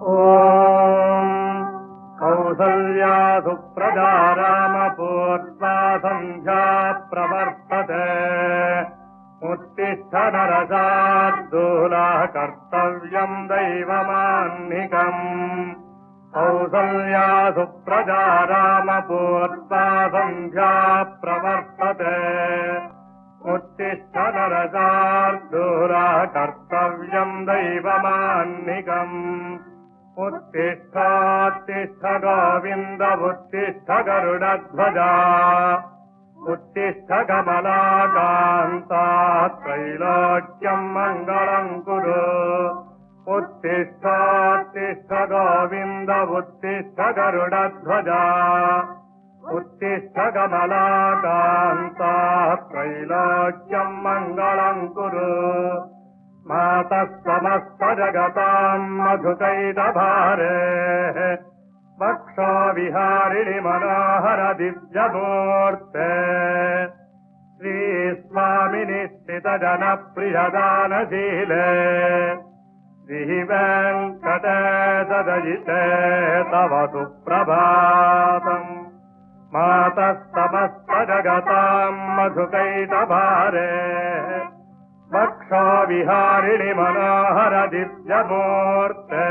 ఓం కౌసల్యా సుప్రజా రామపూర్వా సంధ్యా ప్రవర్తతే ఉత్తిష్ఠ నరశార్దూలా కర్తవ్యం దైవమాన్నికం కౌసల్యా సుప్రజా రామపూర్వా సంధ్యా ప్రవర్తతే ఉత్తిష్ఠ నరశార్దూలా కర్తవ్యం దైవమాన్నికం उत्तिष्ठोत्तिष्ठ गोविन्द उत्तिष्ठ गरुडध्वजा उत्तिष्ठ कमलाकान्ता त्रैलोक्यम् मङ्गलम् कुरु उत्तिष्ठोत्तिष्ठ गोविन्द उत्तिष्ठ गरुडध्वजा उत्तिष्ठ कमलाकान्ता त्रैलोक्यम् मङ्गलम् कुरु मातः समस्त जगताम् मधुकैटभारेः वक्षो विहारिणि मनोहर दिव्यमूर्ते श्रीस्वामिनि स्थितजनप्रियदानशीले श्रीवेङ्कटेशदयिते तव सुप्रभातम् मातः समस्त जगताम् मधुकैटभारेः वक्षो विहारिणि मनोहर दिव्यमूर्ते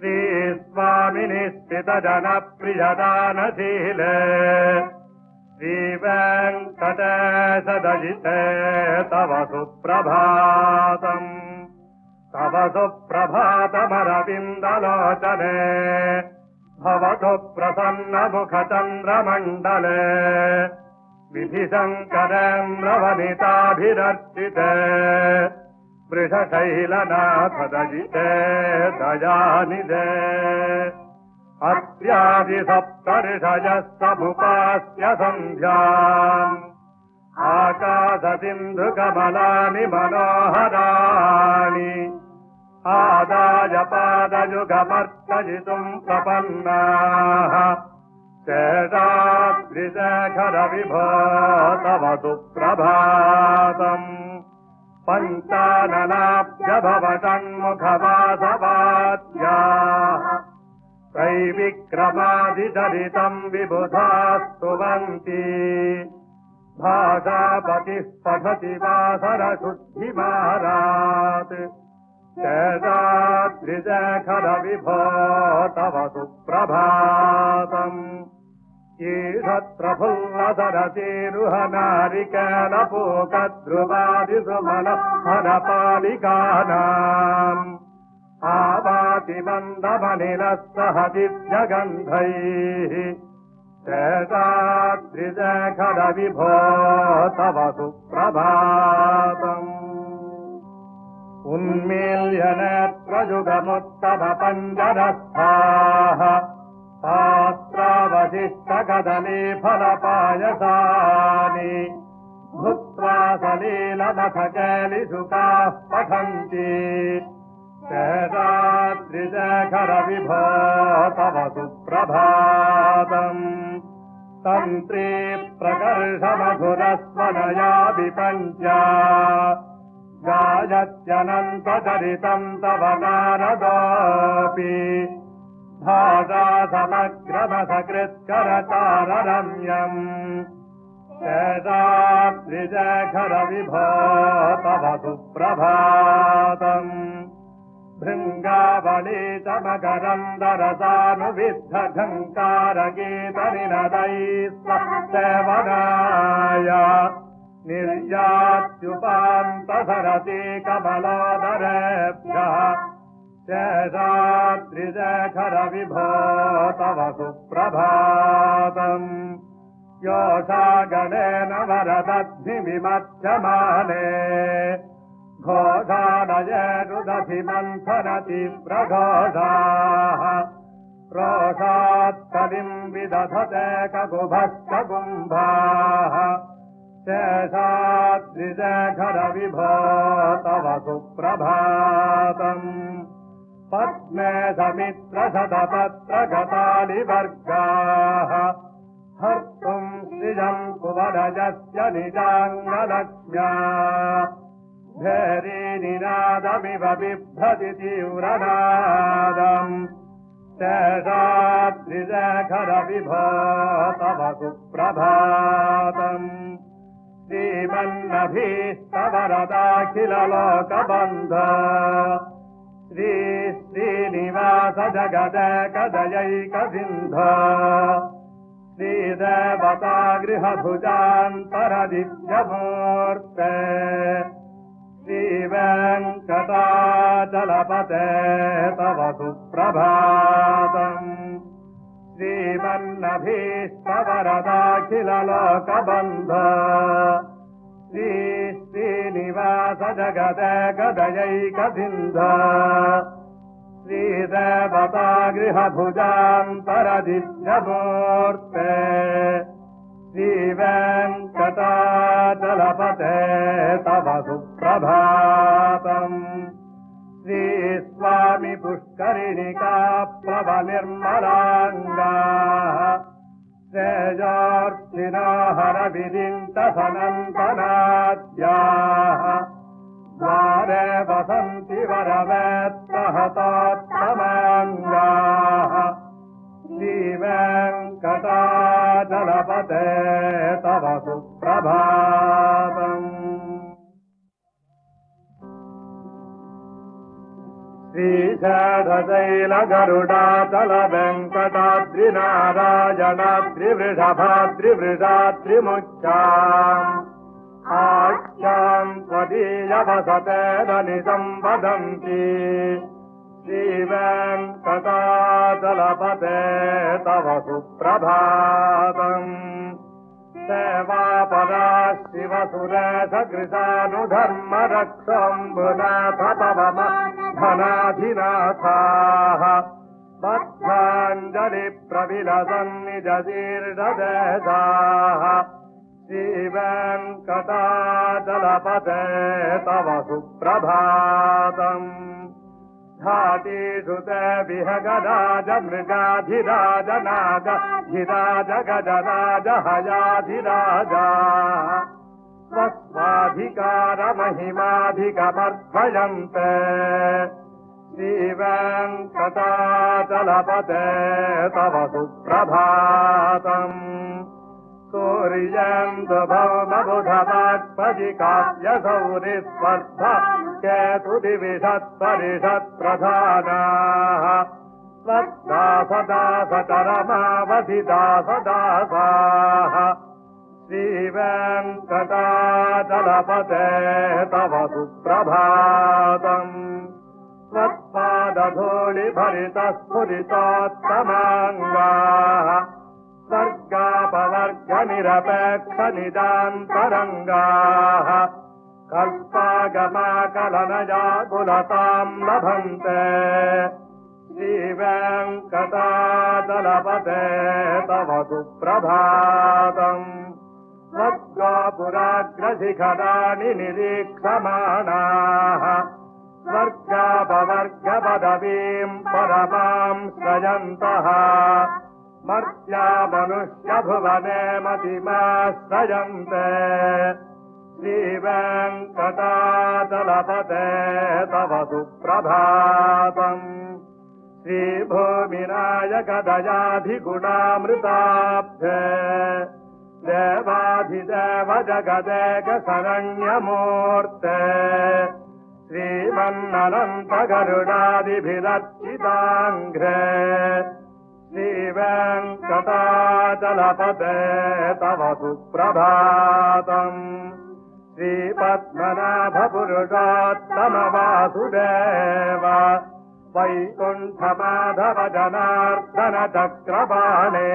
श्रीस्वामिनि स्थितजनप्रियदानशीले श्रीवेङ्कटेशदयिते तव सुप्रभातम् तव सुप्रभातमरविन्दलोचने भवतु प्रसन्नमुखचन्द्रमण्डले विधिशङ्करेन्द्रवनिताभिरर्चिते वृषशैलनाथदयिते दयानिधे अत्यादिसप्तऋषयः समुपास्य सन्ध्याम् आकाशसिन्धुकमलानि मनोहराणि आदाय पादयुगमर्चयितुम् प्रपन्नाः शेषाद्रिशेखर विभो तव सुप्रभातम् पञ्चाननाभ्यभवषण्मुखवासवाद्याः त्रैविक्रमादिचरितम् विबुधा स्तुवन्ति भाषापतिः पठति वासरशुद्धिमारात् शेषाद्रिशेखर विभो तव सुप्रभातम् ईषत्प्रफुल्लसरसीरुहनारिकेलपूकध्रुवादिसुमनः आवाति मन्दमनिलः सह दिव्यगन्धैः शेषाद्रिशेखर विभो तव सुप्रभातम् उन्मील्यनेत्रयुगमुत्तमपञ्जरस्थाः पात्रावशिष्टकदलीफलपायसानि भुक्त्वा सलीलमखकेलिशुकाः पठन्ति शेषाद्रिशेखर विभो तव सुप्रभातम् तन्त्री प्रकर्षमधुरस्वनया विपञ्चा गायत्यनन्तचरितम् तव नारदोऽपि भाषासमग्रमसकृत्करताररम्यम् शेषाद्रिशेखर विभो तव सुप्रभातम् भृङ्गावलीतमकरन्दरसानुविद्धझङ्कारगीतनिनदैः सेवनाय निर्यात्युपान्तसरति कमलोदरेभ्यः शेषाद्रिशेखर विभो तव सुप्रभातम् योषागणेन वरदद्भिविमध्यमाने घोषानयेरुदधिमन्थनति प्रघोषाः रोषात्कलिम् विदधते ककुभश्च कुम्भाः शेषाद्रिशेखर विभो तव सुप्रभातम् पद्मे समित्रशतपत्रगतालिवर्गाः हर्तुम् श्रियम् कुवरजस्य निजाङ्गलक्ष्म्या भेरी निनादमिव बिभ्रति तीव्रनादम् शेषाद्रिशेखर विभो तव सुप्रभातम् श्रीमन्नभीष्टवरदाखिललोकबन्ध श्री श्रीनिवास जगदेकदयैकसिन्धो श्रीदेवतागृहभुजान्तरदिव्यमूर्ते श्रीवेङ्कटाचलपते तव सुप्रभातम् श्रीमन्नभीष्टवरदाखिललोकबन्ध श्री श्रीनिवास जगदेकदयैकसिन्धो श्रीदेवतागृहभुजान्तरदिव्यमूर्ते श्रीवेङ्कटाचलपते तव सुप्रभातम् श्रीस्वामि पुष्करिणिका प्लवनिर्मलाङ्गाः श्रेयोर्थिनो हरविरिन्तसनन्तनाद्याः द्वारे वसन्ति वरवेत्तहतोत्तमाङ्गाः श्रीवेङ्कटाचलपते तव सुप्रभातम् श्रीशैलशैलगरुडाचलवेङ्कटाद्रिनारायणाद्रिवृषभाद्रिवृषाद्रिमुख्याम् आख्याम् त्वदीयवसतेदनिशम् वदन्ति श्रीवेङ्कटाचलपते तव सुप्रभातम् सेवापरा शिवसुरेशकृशानुधर्मरक्षोऽम्बुनाथ पवम धनाधिनाथाः बद्धाञ्जलिप्रविलसन्निजशीर्षदेशाः श्रीवेङ्कटाचलपते तव सुप्रभातम् घाटीषु ते विहगराज मृगाधिराज नागधिराज गजराज हयाधिराजा स्वस्वाधिकारमहिमाधिकमर्पयन्ते श्रीवेङ्कटाचलपते तव सुप्रभातम् सूर्येन्दुभौमबुधवाक्पदिकाव्यसौरिस्पर्धा केतुदिविषत्परिषत्प्रधानाः स्वदासदासचरमावधिदासदासाः श्रीवेङ्कटाचलपते तव सुप्रभातम् त्वत्पादधूलिभरितस्फुरितोत्तमाङ्गाः सर्गापवर्गनिरपेक्षनिदान्तरङ्गाः कल्पागमाकलनजाकुलताम् लभन्ते श्रीवेङ्कटाचलपते तव सुप्रभातम् स्वर्गोपुराग्रशिखराणि निरीक्षमाणाः स्वर्गापवर्गपदवीम् परमाम् श्रयन्तः मर्त्या मनुष्यभुवने मतिमाश्रयन्ते श्रीवेङ्कटाचलपते तव सुप्रभातम् श्रीभूमिनायकदयाधिगुणामृताब्धे देवाधिदेव जगदेकशरण्यमूर्ते श्रीमन्ननन्तगरुडादिभिरर्चिताङ्घ्रे श्रीवेङ्कटाचलपते तव सुप्रभातम् श्रीपद्मनाभपुरुषोत्तमवासुदेव वैकुण्ठमाधव जनार्दन चक्रपाणे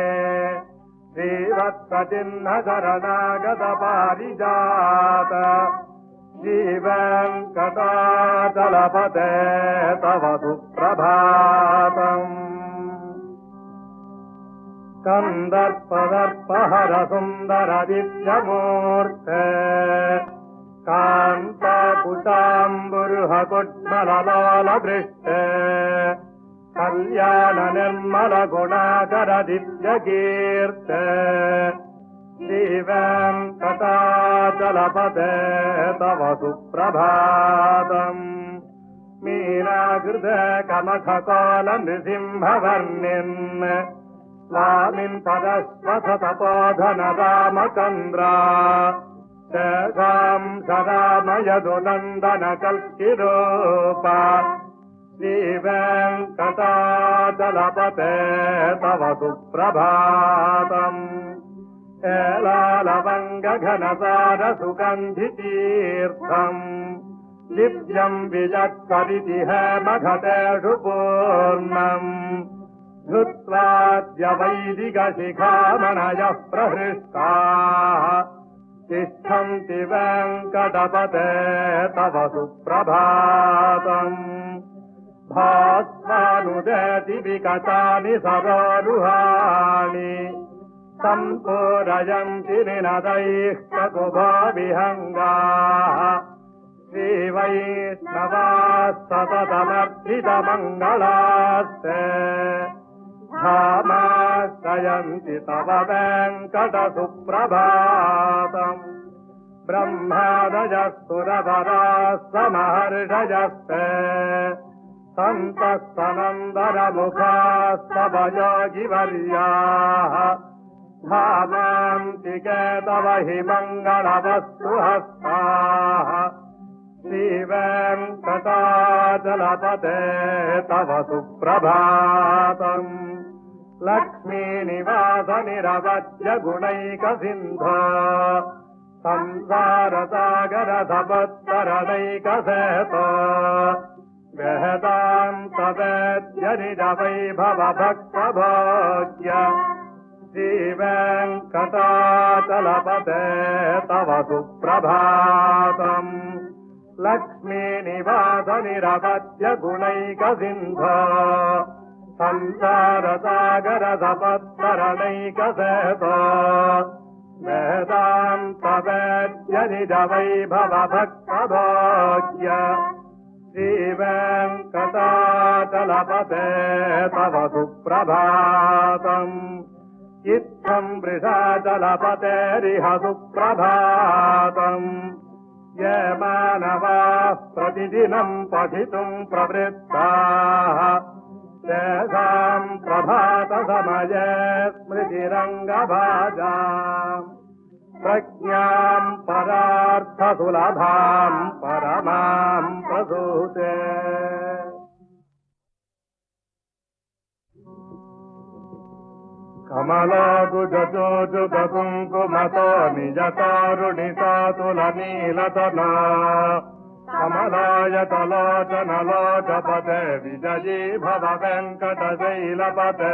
श्रीवत्सचिह्नशरणागत पारिजात श्रीवेङ्कटाचलपते तव सुप्रभातम् कन्दर्पदर्पहर सुन्दरदिव्यमूर्ते कान्तापुटाम्बुरुहकुट्मललोलदृष्टे कल्याणनिर्मलगुणाकर दिव्यकीर्ते श्रीवेङ्कटाचलपते वेङ्कटाचलपते तव सुप्रभातम् मीनाकृते कनककालनृसिंहवर्णिन् स्वामिन् पदश्वसतपोधनरामचन्द्रा शेषाम् सदामयदुनन्दनकल्किरूपा श्रीवेङ्कटाचलपते तव सुप्रभातम् एलालवङ्गघनसारसुगन्धितीर्थम् दिव्यम् विजत्सरिति हेमघटेषु पूर्णम् धृत्वाद्य वैदिकशिखामणयः प्रहृष्टाः तिष्ठन्ति वेङ्कटपते तव सुप्रभातम् भास्वानुदेति विकटानि सरोरुहाणि सम्पूरयन्ति निनदैः ककुभाविहङ्गाः श्रीवैष्णवाः सततमर्थितमङ्गलास्ते धामाश्रयन्ति तव वेङ्कटसुप्रभातम् ब्रह्मादयः सुरवराः समहर्षयस्ते सन्तः सनन्दनमुखास्तव योगिवर्याः धामान्तिके तव हि मङ्गलवस्तु हस्ताः श्रीवेङ्कटाचलपते तव सुप्रभातम् लक्ष्मीनिवासनिरवद्य गुणैकसिन्धो संसारसागरसपत्तरणैकसेतो वेदान्तवेद्यनिजवैभवभक्तभोग्य श्रीवेङ्कटाचलपते तव सुप्रभातम् लक्ष्मीनिवासनिरवद्य गुणैकसिन्धो संसारसागरसपत्तरणैकसेतो वेदान्तवेद्यनिजवैभवभक्तभोग्य श्रीवेङ्कटाचलपते तव सुप्रभातम् इत्थम् वृषाचलपतेरिह सुप्रभातम् ये मानवाः प्रतिदिनम् पठितुम् प्रवृत्ताः तेषाम् प्रभातसमये स्मृतिरङ्गभाजाम् प्रज्ञाम् परार्थसुलभाम् परमाम् प्रसूते कमलाकुजचोजुकुङ्कुमतो निजतारुणितातुलनीलतना कमलायतलोचनलोचपते विजयी भव वेङ्कटशैलपते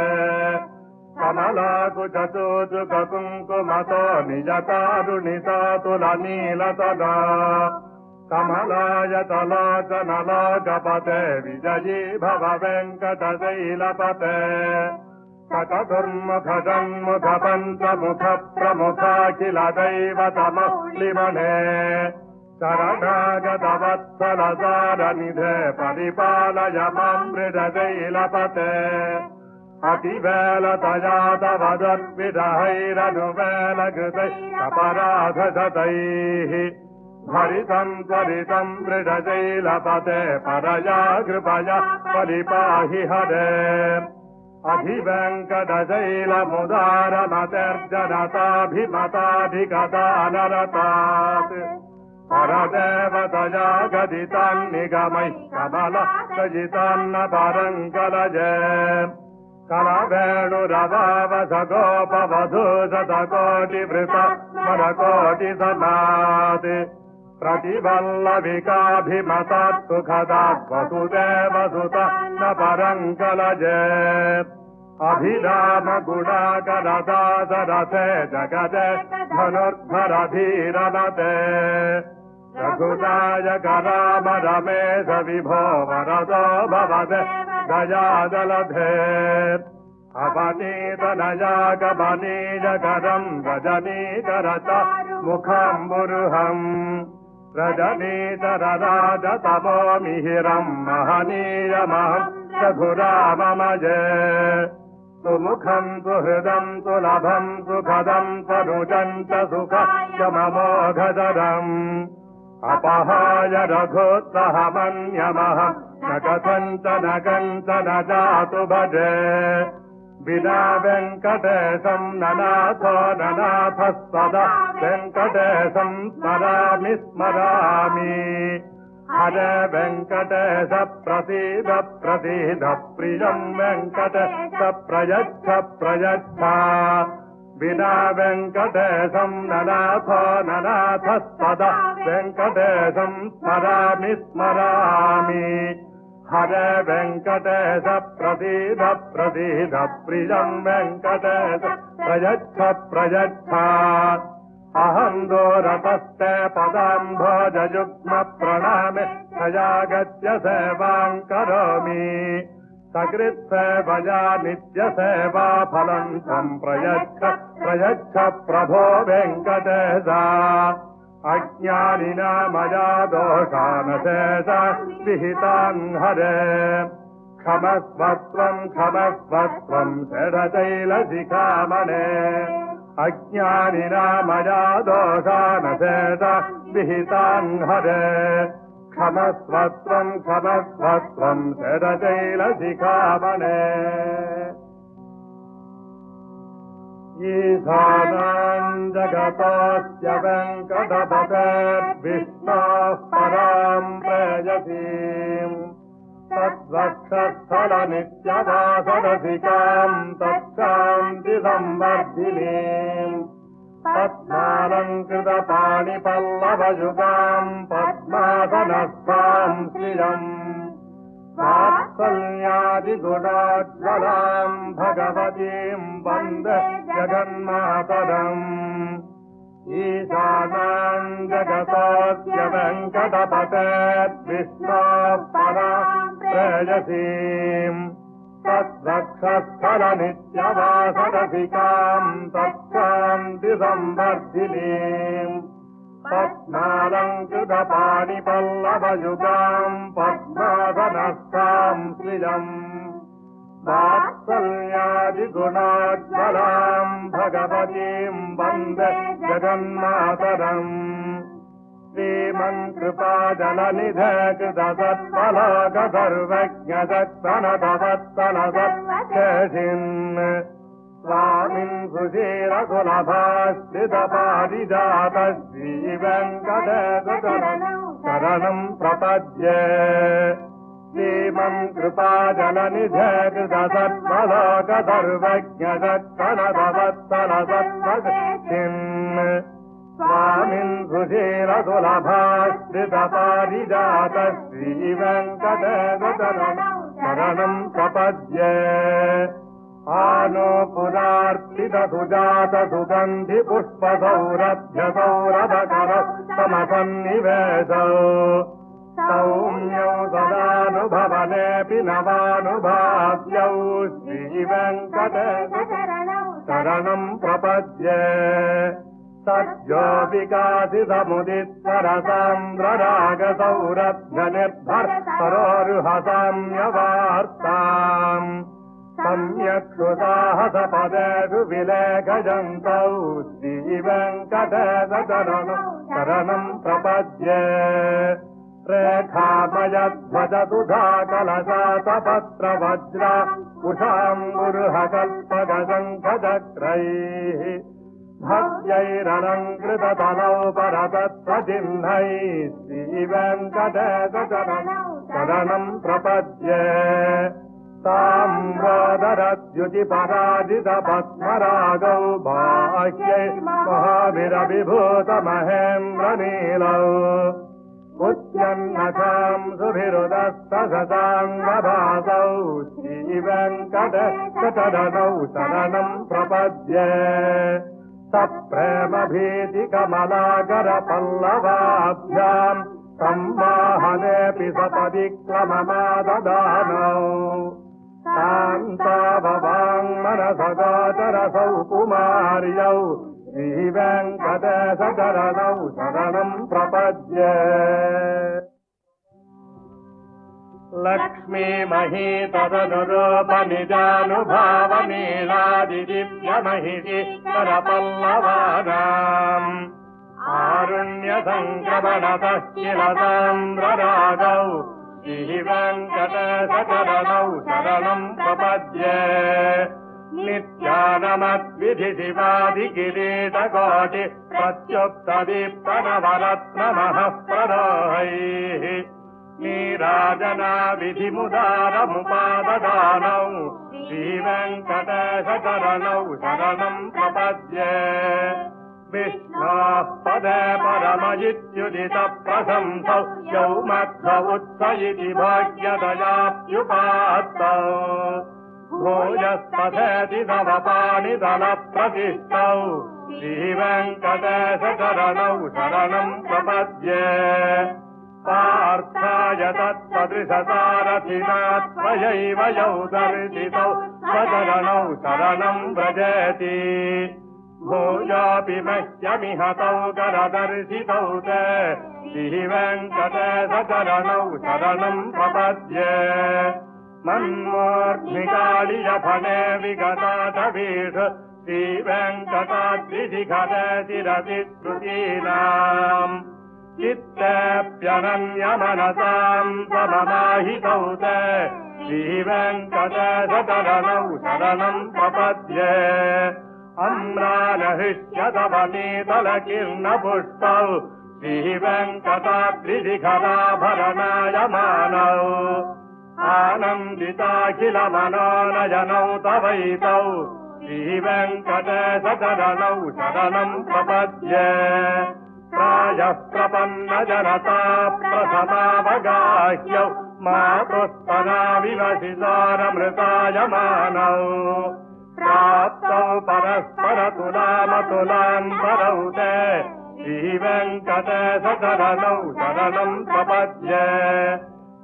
कमलाकुजचोजुकुङ्कुमतो निजतारुणितातुलनीलतना कमलायतलोचनलोचपते विजयी भव वेङ्कटशैलपते सकधुर्मुखजन्मुख पञ्चमुख प्रमुखाखिल दैवतमौलिमने शरणागतवत्सलसारनिधे परिपालय माम् मृडशैलपते अतिवेलतया तव दुर्विरहैरनुवेलकृतैः अपराधशतैः भरितम् त्वरितम् मृडशैलपते परया कृपया परिपाहि हरे अधिवेङ्कटशैलमुदारमतिर्जनताभिमताधिगतानरतात् परदेवतया गदितान्निगमैः कमलसजितान्न परङ्कलजे कलवेणुरवावसगोपवधूशतकोटिवृत स्मरकोटिसमात् प्रतिवल्लविकाभिमतात् सुखदात् वसुदेवसुत न परङ्कलजे अभिराम गुणाकरदासरथे जगते धनुर्धरधीरमते रघुनायक राम रमेश विभो वरदो भवते दयाजलधे अपनीतनयागमनीयकरम् रजनीकरच मुखम्बुरुहम् रजनीतरराजतमो मिहिरम् महनीयमहम् रघुराममजे सुमुखम् सुहृदम् सुलभम् सुखदम् तनुजम् च सुखममोघदरम् अपहाय रघोत्सहमन्यमः न कथञ्चन जातु भजे विना वेङ्कटेशम् ननाथो ननाथः सदा वेङ्कटेशम् स्मरामि स्मरामि हरे वेङ्कटेश प्रसीद प्रसीद प्रियम् वेङ्कटेश प्रयच्छ प्रयच्छ विना वेङ्कटेशम् ननाथो ननाथः सदा वेङ्कटेशम् स्मरामि स्मरामि हरे वेङ्कटेश प्रसीद प्रसीद प्रियम् वेङ्कटेश प्रयच्छ प्रयच्छ अहम् दूरतस्ते पदाम्भोजयुग्म प्रणामे तयागत्य सेवाम् करोमि सकृत्सेवया नित्यसेवा फलम् त्वम् प्रयच्छ प्रयच्छ प्रभो वेङ्कटेश अज्ञानिना मया दोषानशेष विहितान् हरे क्षमस्वत्वम् षडशैलशिखामणे अज्ञानिना मया दोषानशेष विहितान् हरे क्षमस्वत्वम् षडशैलशिखामणे ईशानाम् जगतोऽस्य वेङ्कटपतेर्विष्णोः पराम् प्रेयसीम् तद्वक्षस्थलनित्यवासरसिकाम् तच्छान्तिसंवर्धिनीम् पद्मालङ्कृतपाणिपल्लवयुगाम् पद्मासनस्थाम् श्रियम् वात्सल्यादिगुणोज्ज्वलाम् भगवतीम् वन्दे जगन्मातरम् ईशानाम् जगतोऽस्य वेङ्कटपतेर्विष्णोः पराम् प्रेयसीम् तद्वक्षस्थलनित्यवासरसिकाम् तच्छान्तिसंवर्धिनीम् पद्मालङ्कृतपाणिपल्लवयुगाम् पद्मासनस्थाम् श्रियम् वात्सल्यादिगुणोज्ज्वलाम् भगवतीम् वन्दे जगन्मातरम् श्रीमन्कृपाजलनिधे कृतसत्फलोकसर्वज्ञजत्तनतवत्तलसत्केशिन् स्वामिन् सुशीलसुलभाश्रितपारिजातः श्रीवेङ्कटेशशरणम् प्रपद्ये श्रीमन्कृपाजलनिधे कृतसत्फलोकसर्वज्ञजत्तनतवत्तलसत्केशिन् स्वामिन् सुशीलसुलभाश्रितपारिजातः श्रीवेङ्कटेशशरणम् प्रपद्ये आनोपुरार्पितसुजातसुगन्धिपुष्पसौरभ्यसौरभकरौ समसन्निवेशौ सौम्यौ सदानुभवनेऽपि नवानुभाव्यौ श्रीवेङ्कटेशशरणम् प्रपद्ये सद्यो विकासितमुदित्सरसान्द्ररागसौरभ्यनिर्भर परोरुहसाम्यवार्ताम् सम्यक् सुसाहसपदेषु विलेखयन्तौ श्रीवेङ्कटेशशरणम् प्रपद्ये रेखामयध्वजसुधाकलशातपत्रवज्रा कुशाम्बुरुहकल्पगशङ्खचक्रैः भव्यैरलङ्कृततलौ परतत्त्वचिह्नैः श्रीवेङ्कटेशशरणम् प्रपद्ये ताम्रोदरद्युतिपराजितपद्मरागौ बाह्यै महाभिरविभूतमहेन्द्रनीलौ उच्यन्नखाम् सुभिरुदस्तशशाङ्गभासौ श्रीवेङ्कटेशशरणौ शरणम् प्रपद्ये सप्रेमभीतिकमलाकरपल्लवाभ्याम् सम्माहनेऽपि सपदिक्लममाददानौ शान्ताभवाङ्मनसगोचरसौ कुमार्यौ श्रीवेङ्कटेशशरणौ शरणम् प्रपद्ये लक्ष्मीमही तदनुरूपनिजानुभावनीलादिदिव्यमहिषि करपल्लवानाम् आरुण्यसङ्क्रमणतः किल सान्द्ररागौ श्रीवेङ्कटेशचरणौ शरणम् प्रपद्ये नित्यानमद्विधिशिवादिकिरीटकोटि प्रत्युक्तदीप्तनवरत्नमः प्ररोहैः नीराजना विधिमुदारमुपाददानौ श्रीवेङ्कटेशचरणौ शरणम् प्रपद्ये विष्णोः पदे परमयित्युदितप्रशंसौ यौ मध्व उत्स इति भाग्यदयाप्युपात्तौ भूयस्तथेति नवपाणिदलप्रतिष्ठौ श्रीवेङ्कटेशचरणौ शरणम् प्रपद्ये पार्थाय तत्सदृशसारथिना त्वयैव यौ दर्शितौ स्वचरणौ शरणम् व्रजेति भूयोऽपि मह्यमिहतौ करदर्शितौ ते श्रीवेङ्कटेशचरणौ शरणम् प्रपद्ये मन्मूर्ध्निकालियफले विगताटवीषु श्रीवेङ्कटाद्रिशिखरे शिरसि श्रुतीनाम् चित्तेऽप्यनन्यमनसाम् सममाहितौ ते श्रीवेङ्कटेशचरणौ शरणम् प्रपद्ये अम्रानहृष्यतपनीतलकीर्णपुष्पौ श्रीवेङ्कटाद्रिशिखराभरणायमानौ आनन्दिताखिलमनोनयनौ तवैतौ श्रीवेङ्कटेशचरणौ शरणम् प्रपद्ये प्रायः प्रपन्नजनता प्रथमावगाह्यौ मातुस्तनाविवशिसारमृतायमानौ प्राप्तौ परस्परतुलामतुलान्तरौ ते श्रीवेङ्कटेशचरणौ शरणम् प्रपद्ये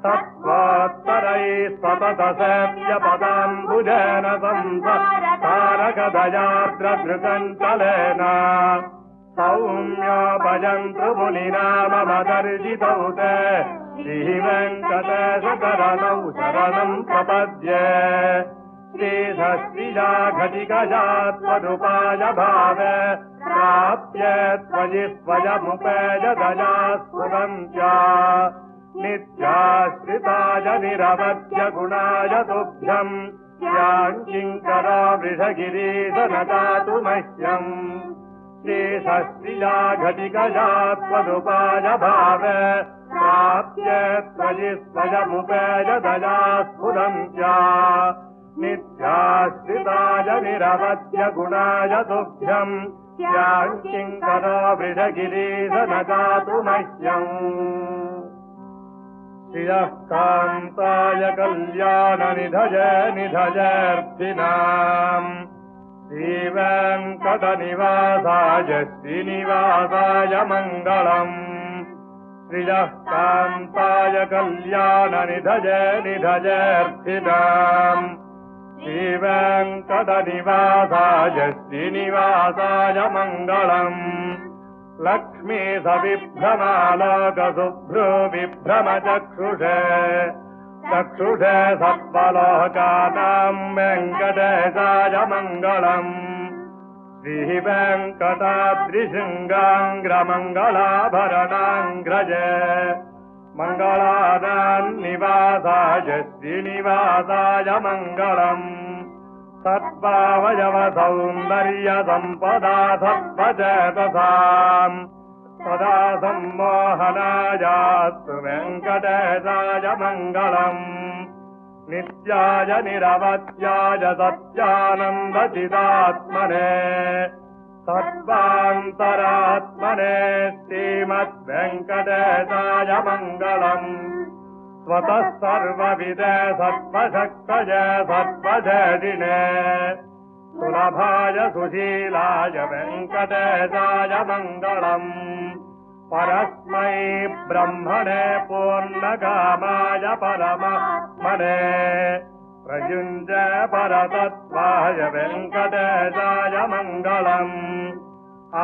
तत्त्वोत्तरैः सततसेव्यपदाम्बुजेन संसारकदयार्द्रधृतञ्चलेन सौम्योपयन्तु मुनिना मम दर्शितौ ते श्रीवेङ्कटेशचरणौ शरणम् प्रपद्ये श्रीषष्टिजाघटिकया त्वदुपाय भावे प्राप्ये त्वयि स्वयमुपेयदया स्फुरन्त्या नित्याश्रिताय निरवध्य गुणाय तुभ्यम् याङ्किङ्करो वृषगिरीश न दातु मह्यम् श्रीषष्टिजाघटिकया त्वदुपाय भावे प्राप्ये त्वयि स्वयमुपेयदया स्फुरन्त्या नित्याश्रिताय निरवध्य गुणाय तुभ्यम् याङ्किङ्करो वृषगिरीश न दातु मह्यम् श्रियः कान्ताय कल्याणनिधये निधयेऽर्थिनाम् श्रीवेङ्कटनिवासाय श्रीनिवासाय मङ्गलम् श्रियः कान्ताय कल्याणनिधये निधयेऽर्थिनाम् श्रीवेङ्कटनिवासाय श्रीनिवासाय मङ्गलम् लक्ष्मी सविभ्रमालोकशुभ्रो विभ्रमचक्षुषे चक्षुषे सत्त्वलोकानाम् वेङ्कटेशाय मङ्गलम् श्रीवेङ्कटाद्रिशृङ्गाङ्ग्रमङ्गलाभरणाङ्ग्रजे मङ्गलानान्निवासाय श्रीनिवासाय मङ्गलम् सत्त्वावयवसौन्दर्यसम्पदा सत्त्वचेतसाम् सदा सम्मोहनायास्तु वेङ्कटेशाय मङ्गलम् नित्याय निरवध्याय सत्यानन्दचिदात्मने सर्वान्तरात्मने श्रीमद्वेङ्कटेशाय मङ्गलम् स्वतः सर्वविदे सर्वशक्तये सर्वजेदिने सुलभाय सुशीलाय वेङ्कटेशाय मङ्गलम् परस्मै ब्रह्मणे पूर्णकामाय परमात्मने प्रयुञ्जे परतत्त्वाय वेङ्कटेशाय मङ्गलम्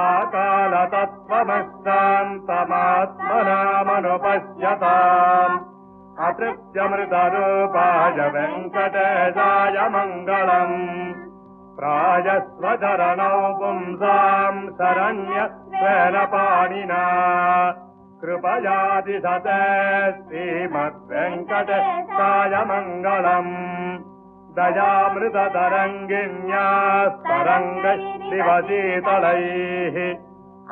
आकालतत्त्वमशान्तमात्मनामनुपश्यताम् मातृत्यमृतरूपाय वेङ्कटेशाय मङ्गलम् प्रायस्वचरणौ पुंसाम् शरण्यस्वेन पाणिना कृपयादिशते श्रीमद्वेङ्कटेशाय मङ्गलम् दयामृततरङ्गिन्यास्तरङ्गशिवशीतलैः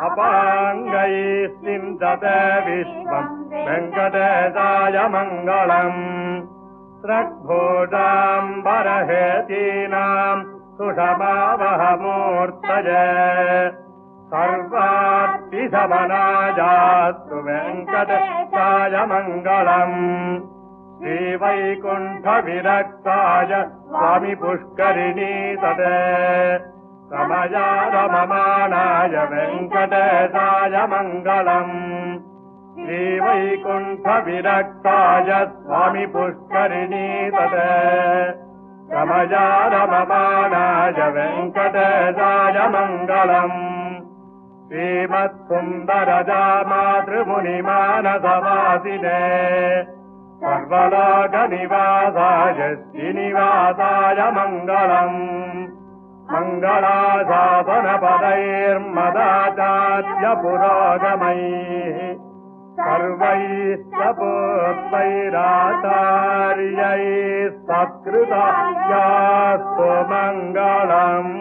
अपाङ्गैः सिञ्चते विश्वम् वेङ्कटेशाय मङ्गलम् स्रग्भूषाम्बरहेतीनाम् सुषमावहमूर्तये सर्वार्थिशमनायास्तु वेङ्कटेशाय मङ्गलम् श्रीवैकुण्ठविरक्ताय स्वामी पुष्करिणीतटे रमया रममाणाय वेङ्कटेशाय मङ्गलम् श्रीवैकुण्ठविरक्ताय स्वामी पुष्करिणीतटे रमया रममाणाय वेङ्कटेशाय मङ्गलम् श्रीमत्सुन्दरजा मातृमुनिमानसवासिने सर्वलोकनिवासाय श्रीनिवासाय मङ्गलम् मङ्गलाशासनपदैर्मदाचार्य पुरोगमैः सर्वैश्च पूर्वैराचार्यैः सत्कृतायास्तु मङ्गलम्।